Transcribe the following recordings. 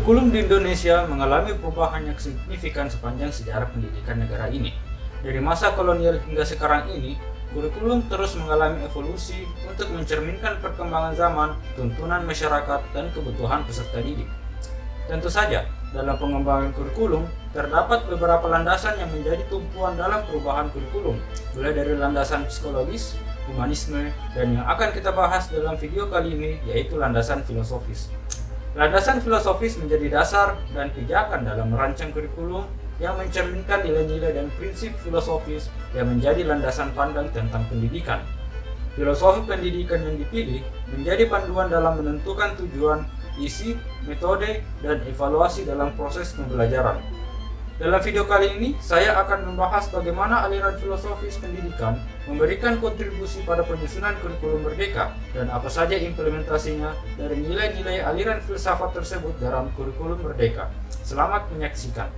Kurikulum di Indonesia mengalami perubahan yang signifikan sepanjang sejarah pendidikan negara ini. Dari masa kolonial hingga sekarang ini, kurikulum terus mengalami evolusi untuk mencerminkan perkembangan zaman, tuntunan masyarakat, dan kebutuhan peserta didik. Tentu saja, dalam pengembangan kurikulum, terdapat beberapa landasan yang menjadi tumpuan dalam perubahan kurikulum, mulai dari landasan psikologis, humanisme, dan yang akan kita bahas dalam video kali ini yaitu landasan filosofis. Landasan filosofis menjadi dasar dan pijakan dalam merancang kurikulum yang mencerminkan nilai-nilai dan prinsip filosofis yang menjadi landasan pandang tentang pendidikan. Filosofi pendidikan yang dipilih menjadi panduan dalam menentukan tujuan, isi, metode, dan evaluasi dalam proses pembelajaran. Dalam video kali ini, saya akan membahas bagaimana aliran filosofis pendidikan memberikan kontribusi pada penyusunan kurikulum merdeka dan apa saja implementasinya dari nilai-nilai aliran filsafat tersebut dalam kurikulum merdeka. Selamat menyaksikan.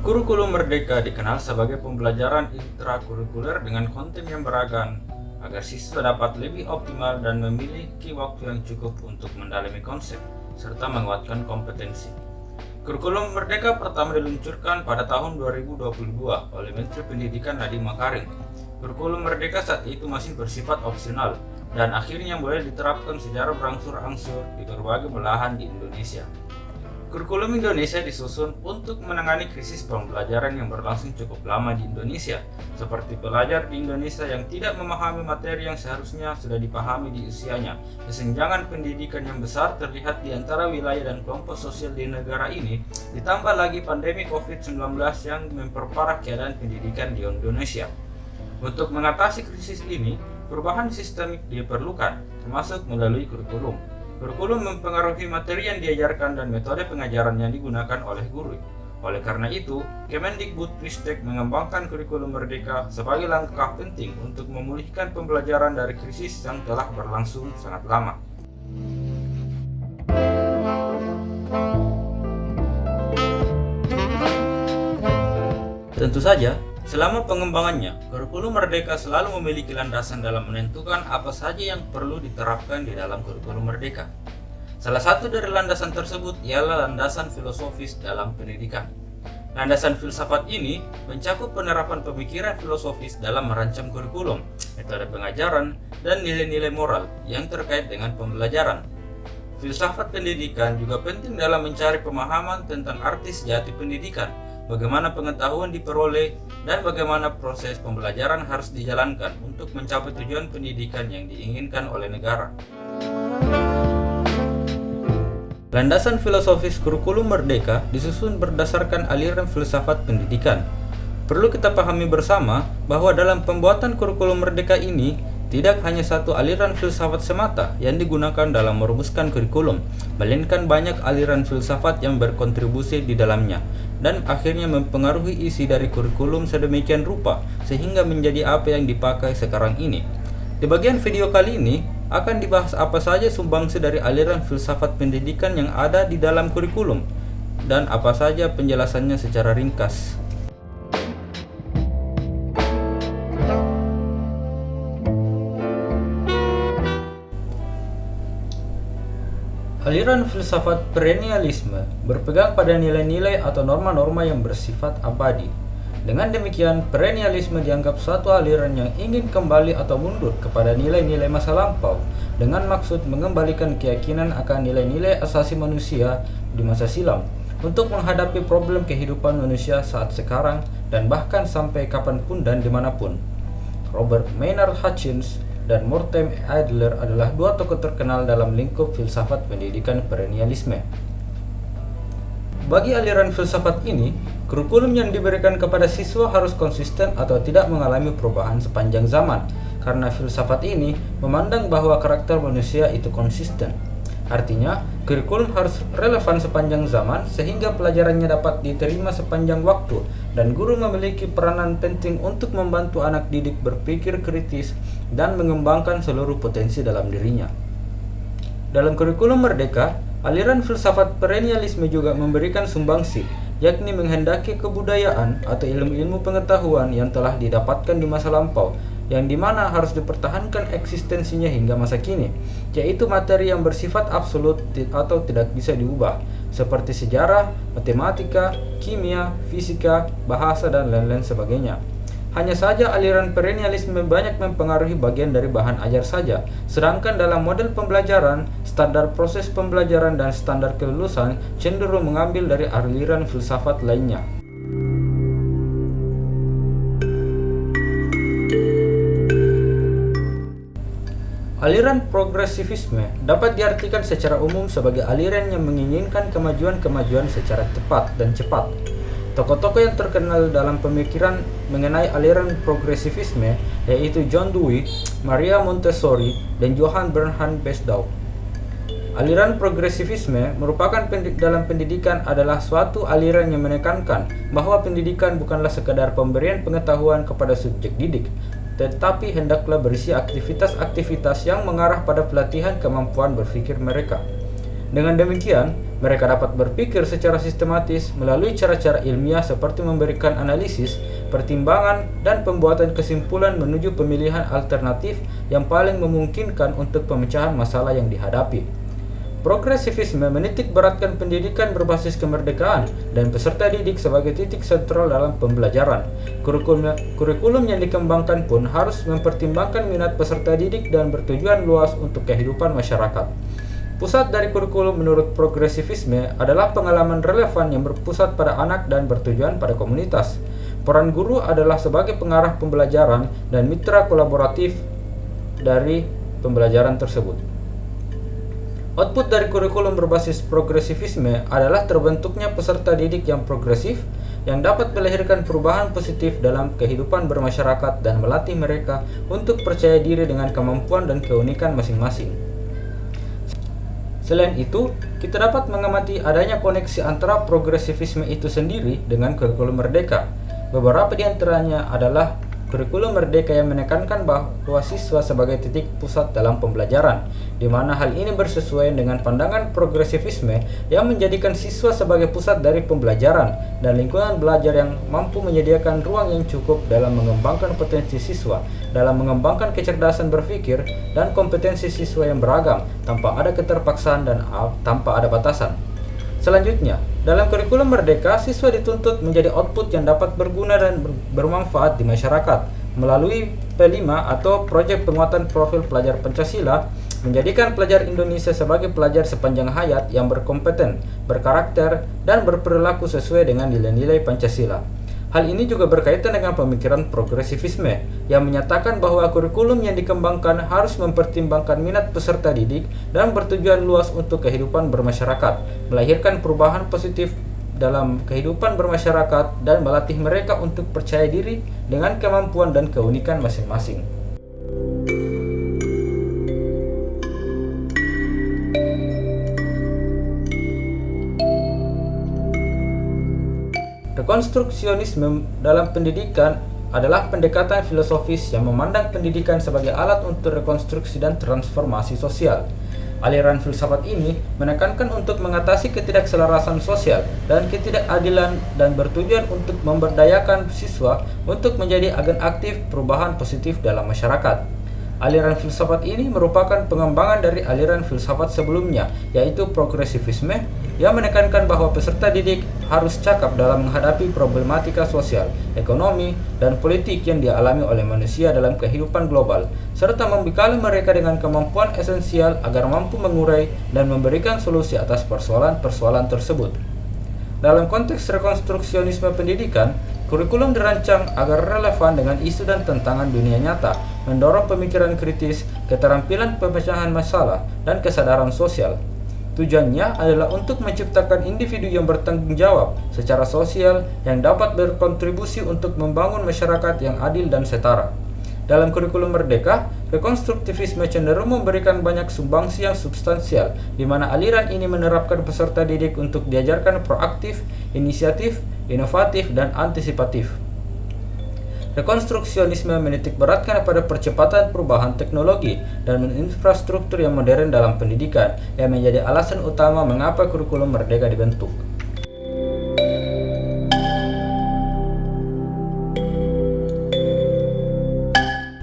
Kurikulum Merdeka dikenal sebagai pembelajaran intrakurikuler dengan konten yang beragam agar siswa dapat lebih optimal dan memiliki waktu yang cukup untuk mendalami konsep serta menguatkan kompetensi. Kurikulum Merdeka pertama diluncurkan pada tahun 2022 oleh Menteri Pendidikan Nadiem Makarim. Kurikulum Merdeka saat itu masih bersifat opsional dan akhirnya mulai diterapkan secara berangsur-angsur di berbagai belahan di Indonesia. Kurikulum Indonesia disusun untuk menangani krisis pembelajaran yang berlangsung cukup lama di Indonesia, seperti pelajar di Indonesia yang tidak memahami materi yang seharusnya sudah dipahami di usianya. Kesenjangan pendidikan yang besar terlihat di antara wilayah dan kelompok sosial di negara ini, ditambah lagi pandemi COVID-19 yang memperparah keadaan pendidikan di Indonesia. Untuk mengatasi krisis ini, perubahan sistemik diperlukan, termasuk melalui kurikulum. Kurikulum mempengaruhi materi yang diajarkan dan metode pengajaran yang digunakan oleh guru. Oleh karena itu, Kemendikbudristek mengembangkan kurikulum merdeka sebagai langkah penting untuk memulihkan pembelajaran dari krisis yang telah berlangsung sangat lama. Tentu saja, selama pengembangannya, kurikulum merdeka selalu memiliki landasan dalam menentukan apa saja yang perlu diterapkan di dalam kurikulum merdeka. Salah satu dari landasan tersebut ialah landasan filosofis dalam pendidikan. Landasan filsafat ini mencakup penerapan pemikiran filosofis dalam merancang kurikulum, metode pengajaran, dan nilai-nilai moral yang terkait dengan pembelajaran. Filsafat pendidikan juga penting dalam mencari pemahaman tentang arti sejati pendidikan, bagaimana pengetahuan diperoleh, dan bagaimana proses pembelajaran harus dijalankan untuk mencapai tujuan pendidikan yang diinginkan oleh negara. Landasan filosofis kurikulum merdeka disusun berdasarkan aliran filsafat pendidikan. Perlu kita pahami bersama bahwa dalam pembuatan kurikulum merdeka ini, tidak hanya satu aliran filsafat semata yang digunakan dalam merumuskan kurikulum, melainkan banyak aliran filsafat yang berkontribusi di dalamnya, dan akhirnya mempengaruhi isi dari kurikulum sedemikian rupa sehingga menjadi apa yang dipakai sekarang ini. Di bagian video kali ini akan dibahas apa saja sumbangsi dari aliran filsafat pendidikan yang ada di dalam kurikulum dan apa saja penjelasannya secara ringkas. Aliran filsafat perennialisme berpegang pada nilai-nilai atau norma-norma yang bersifat abadi. Dengan demikian, perennialisme dianggap suatu aliran yang ingin kembali atau mundur kepada nilai-nilai masa lampau dengan maksud mengembalikan keyakinan akan nilai-nilai asasi manusia di masa silam untuk menghadapi problem kehidupan manusia saat sekarang dan bahkan sampai kapanpun dan dimanapun. Robert Maynard Hutchins dan Morten Adler adalah dua tokoh terkenal dalam lingkup filsafat pendidikan perennialisme. Bagi aliran filsafat ini, kurikulum yang diberikan kepada siswa harus konsisten atau tidak mengalami perubahan sepanjang zaman, karena filsafat ini memandang bahwa karakter manusia itu konsisten. Artinya, kurikulum harus relevan sepanjang zaman sehingga pelajarannya dapat diterima sepanjang waktu, dan guru memiliki peranan penting untuk membantu anak didik berpikir kritis dan mengembangkan seluruh potensi dalam dirinya. Dalam kurikulum merdeka, aliran filsafat perennialisme juga memberikan sumbangsi yakni menghendaki kebudayaan atau ilmu-ilmu pengetahuan yang telah didapatkan di masa lampau, yang dimana harus dipertahankan eksistensinya hingga masa kini, yaitu materi yang bersifat absolut atau tidak bisa diubah, seperti sejarah, matematika, kimia, fisika, bahasa, dan lain-lain sebagainya. Hanya saja aliran perennialisme banyak mempengaruhi bagian dari bahan ajar saja, sedangkan dalam model pembelajaran, standar proses pembelajaran dan standar kelulusan cenderung mengambil dari aliran filsafat lainnya. Aliran progresivisme dapat diartikan secara umum sebagai aliran yang menginginkan kemajuan-kemajuan secara tepat dan cepat. Tokoh-tokoh yang terkenal dalam pemikiran mengenai aliran progresivisme yaitu John Dewey, Maria Montessori, dan Johann Bernhard Besdorf. Aliran progresivisme merupakan dalam pendidikan adalah suatu aliran yang menekankan bahwa pendidikan bukanlah sekadar pemberian pengetahuan kepada subjek didik, tetapi hendaklah berisi aktivitas-aktivitas yang mengarah pada pelatihan kemampuan berpikir mereka. Dengan demikian, mereka dapat berpikir secara sistematis melalui cara-cara ilmiah seperti memberikan analisis, pertimbangan, dan pembuatan kesimpulan menuju pemilihan alternatif yang paling memungkinkan untuk pemecahan masalah yang dihadapi. Progresivisme menitik beratkan pendidikan berbasis kemerdekaan dan peserta didik sebagai titik sentral dalam pembelajaran. Kurikulum yang dikembangkan pun harus mempertimbangkan minat peserta didik dan bertujuan luas untuk kehidupan masyarakat. Pusat dari kurikulum menurut progresivisme adalah pengalaman relevan yang berpusat pada anak dan bertujuan pada komunitas. Peran guru adalah sebagai pengarah pembelajaran dan mitra kolaboratif dari pembelajaran tersebut. Output dari kurikulum berbasis progresivisme adalah terbentuknya peserta didik yang progresif yang dapat melahirkan perubahan positif dalam kehidupan bermasyarakat dan melatih mereka untuk percaya diri dengan kemampuan dan keunikan masing-masing. Selain itu, kita dapat mengamati adanya koneksi antara progresivisme itu sendiri dengan kurikulum merdeka. Beberapa di antaranya adalah kurikulum merdeka yang menekankan bahwa siswa sebagai titik pusat dalam pembelajaran, di mana hal ini bersesuaian dengan pandangan progresivisme yang menjadikan siswa sebagai pusat dari pembelajaran dan lingkungan belajar yang mampu menyediakan ruang yang cukup dalam mengembangkan potensi siswa, dalam mengembangkan kecerdasan berpikir dan kompetensi siswa yang beragam tanpa ada keterpaksaan dan tanpa ada batasan. Selanjutnya, dalam kurikulum merdeka, siswa dituntut menjadi output yang dapat berguna dan bermanfaat di masyarakat melalui P5 atau Proyek Penguatan Profil Pelajar Pancasila, menjadikan pelajar Indonesia sebagai pelajar sepanjang hayat yang berkompeten, berkarakter, dan berperilaku sesuai dengan nilai-nilai Pancasila. Hal ini juga berkaitan dengan pemikiran progresivisme yang menyatakan bahwa kurikulum yang dikembangkan harus mempertimbangkan minat peserta didik dan bertujuan luas untuk kehidupan bermasyarakat, melahirkan perubahan positif dalam kehidupan bermasyarakat dan melatih mereka untuk percaya diri dengan kemampuan dan keunikan masing-masing. Rekonstruksionisme dalam pendidikan adalah pendekatan filosofis yang memandang pendidikan sebagai alat untuk rekonstruksi dan transformasi sosial. Aliran filsafat ini menekankan untuk mengatasi ketidakselarasan sosial dan ketidakadilan dan bertujuan untuk memberdayakan siswa untuk menjadi agen aktif perubahan positif dalam masyarakat. Aliran filsafat ini merupakan pengembangan dari aliran filsafat sebelumnya, yaitu progresivisme, yang menekankan bahwa peserta didik harus cakap dalam menghadapi problematika sosial, ekonomi, dan politik yang dialami oleh manusia dalam kehidupan global, serta membekali mereka dengan kemampuan esensial agar mampu mengurai dan memberikan solusi atas persoalan-persoalan tersebut. Dalam konteks rekonstruksionisme pendidikan, kurikulum dirancang agar relevan dengan isu dan tantangan dunia nyata, mendorong pemikiran kritis, keterampilan pemecahan masalah, dan kesadaran sosial. Tujuannya adalah untuk menciptakan individu yang bertanggung jawab secara sosial yang dapat berkontribusi untuk membangun masyarakat yang adil dan setara. Dalam kurikulum merdeka, rekonstruktivisme cenderung memberikan banyak sumbangsi yang substansial, di mana aliran ini menerapkan peserta didik untuk diajarkan proaktif, inisiatif, inovatif, dan antisipatif. Rekonstruksionisme menitik beratkan pada percepatan perubahan teknologi dan infrastruktur yang modern dalam pendidikan, yang menjadi alasan utama mengapa kurikulum merdeka dibentuk.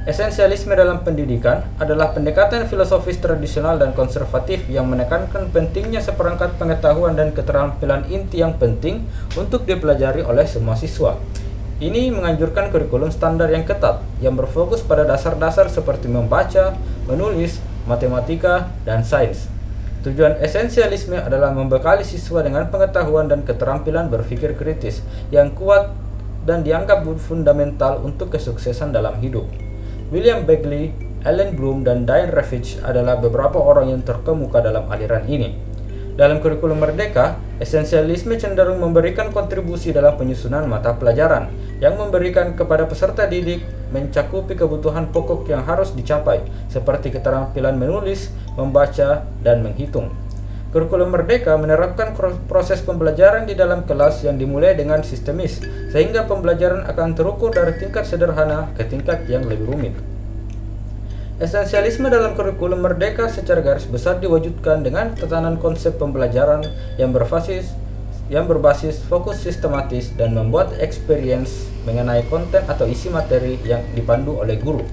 Esensialisme dalam pendidikan adalah pendekatan filosofis tradisional dan konservatif yang menekankan pentingnya seperangkat pengetahuan dan keterampilan inti yang penting untuk dipelajari oleh semua siswa. Ini menganjurkan kurikulum standar yang ketat, yang berfokus pada dasar-dasar seperti membaca, menulis, matematika, dan sains. Tujuan esensialisme adalah membekali siswa dengan pengetahuan dan keterampilan berpikir kritis yang kuat dan dianggap fundamental untuk kesuksesan dalam hidup. William Bagley, Allen Bloom, dan Diane Ravitch adalah beberapa orang yang terkemuka dalam aliran ini. Dalam kurikulum Merdeka, esensialisme cenderung memberikan kontribusi dalam penyusunan mata pelajaran yang memberikan kepada peserta didik mencakupi kebutuhan pokok yang harus dicapai, seperti keterampilan menulis, membaca, dan menghitung. Kurikulum Merdeka menerapkan proses pembelajaran di dalam kelas yang dimulai dengan sistemis, sehingga pembelajaran akan terukur dari tingkat sederhana ke tingkat yang lebih rumit. Esensialisme dalam kurikulum Merdeka secara garis besar diwujudkan dengan tatanan konsep pembelajaran yang berbasis fokus sistematis dan membuat experience mengenai konten atau isi materi yang dipandu oleh guru.